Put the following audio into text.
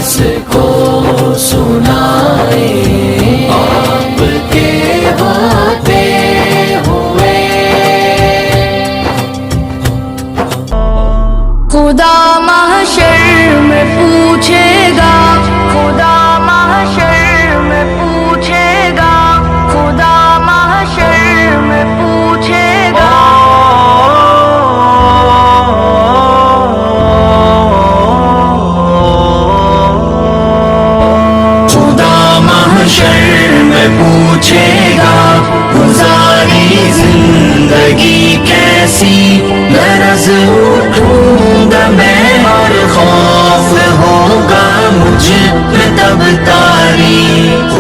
کس کو سنائیں آپ کے ہوتے ہوئے. خدا محشر میں پوچھے گا، خدا محشر میں پوچھے گا، خدا محشر میں پوچھے گا. خدا محشر میں پوچھے گا گزاری زندگی کیسی. لرز اٹھوں گا میں اور خوف ہوگا مجھ پہ تب تاری.